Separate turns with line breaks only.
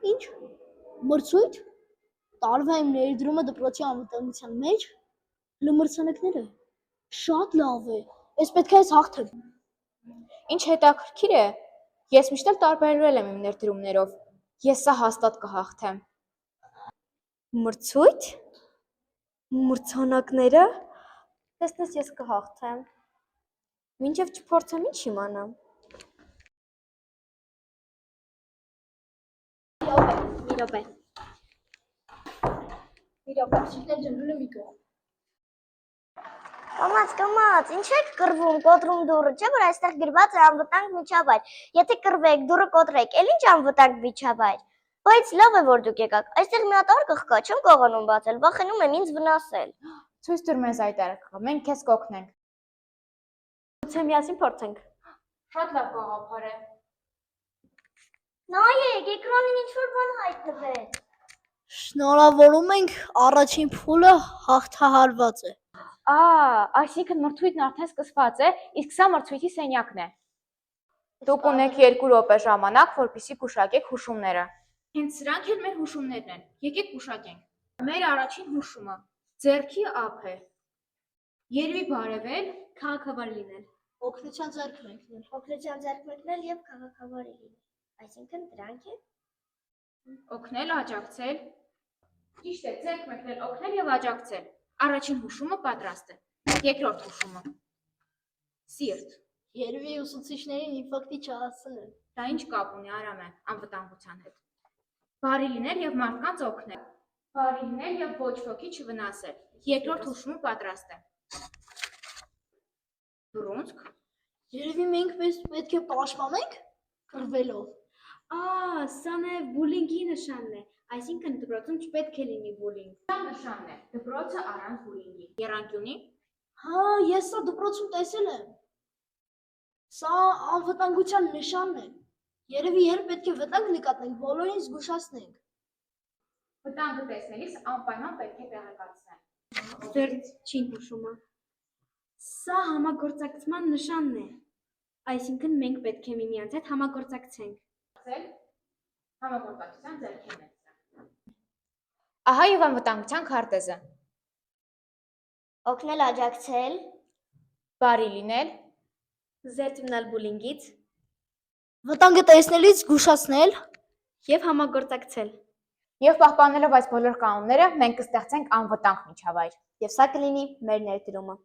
Ինչ, մրցույթ, տարվա իմ ներդրումը դպրոցի անվտանգության մեջ, մրցանակները, շատ լավ է, ես պետք է ես հաղթեմ։
Ինչ հետաքրքիր է, ես միշտ էլ տարբերվել եմ իմ ներդրումներով, ես սա հաստատ կհաղթեմ։
Մրցույթ, մրցանակները, տեսնես ես կհաղթեմ, մինչև չփորձեմ ինչ իմանամ։
Մի րոպե։ Աղջիկներ ջնջել եմ մի կողմ։
Կամաց, ինչ եք կռվում, կոտրում դուռը, չէ՞ որ այստեղ գրված է անվտանգ միջավայր։ Եթե կռվեք, դուռը կոտրեք, էլ ինչ անվտանգ միջավայր։ Բայց լավ է որ դուք եկաք։ Այստեղ մի հատ արկղ կա, չեմ կարողանում բացել, վախենում եմ ինձ վնասել։
Ցույց տուր մեզ այդ արկղը, մենք քեզ կօգնենք։
Գուցե միասին փորձենք։
Շատ լավ գաղափար է։
Նայեք, էկրանին ինչ-որ բան հայտնվեց։
Շնորհավորում ենք, առաջին փուլը հաղթահարված է։
Այսինքն մրցույթն արդեն սկսված է, իսկ սա մրցույթի սենյակն է։ Դուք ունեք 2 րոպե ժամանակ, որպեսզի գուշակեք հուշումները։ Հենց սրանք էլ մեր հուշումներն են։ Եկեք գուշակենք։ Մեր առաջին հուշումը ձեռքի ափ է։ Երևի բարևել,
Քաղաքավար լինել։
Օգնության ձեռք մեկնել։
Օգնության ձեռք մեկնել եւ քաղաքավարի լինել։ Այսինքն դրանք է։
օգնել, աջակցել։ Ճիշտ է, ձեռք մեկնել, օգնել եւ աջակցել։ Առաջին հուշումը պատրաստ է։ Երկրորդ հուշումը։ Սիրտ։
Երևի ուսուցիչներին ինֆակտի չհասցնել։
Դա ինչ կապ ունի Արամ է անվտանգության հետ։ Բարի լինել եւ մարդկանց օգնել։ Բարի լինել եւ ոչ ոքի չվնասել։ Երկրորդ հուշումը պատրաստ է։ Բռունցք։
Երևի մենք պետք է պաշտպանենք կռվելով։
Սա նաև բուլինգի նշանն է, այսինքն դպրոցում չպետք է լինի բուլինգ։
Սա նշանն է, դպրոցը առանց բուլինգի։ Եռանկյունի։
Հա, ես սա դպրոցում տեսել եմ։ Սա անվտանգության նշանն է։ Երևի երբ պետք է վտանգ նկատենք, բոլորին զգուշացնենք։
Վտանգը տեսնելիս անպայման պետք է տեղեկացնել։
Վերջին հուշումը։ Սա համագործակցման նշանն է, այսինքն մենք պետք է միմյանց հետ համագործակցենք։
Համագործակցության ձեռքերն են։ Ահա եւ անվտանգության քարտեզը։
Օգնել, աջակցել,
Բարի լինել,
Զերծ մնալ բուլինգից
Վտանգը տեսնելիս զգուշացնել
եւ համագործակցել։
եւ պահպանելով այս բոլոր կանոնները մենք կստեղծենք անվտանգ միջավայր։
Եվ սա կլինի մեր ներդրումը։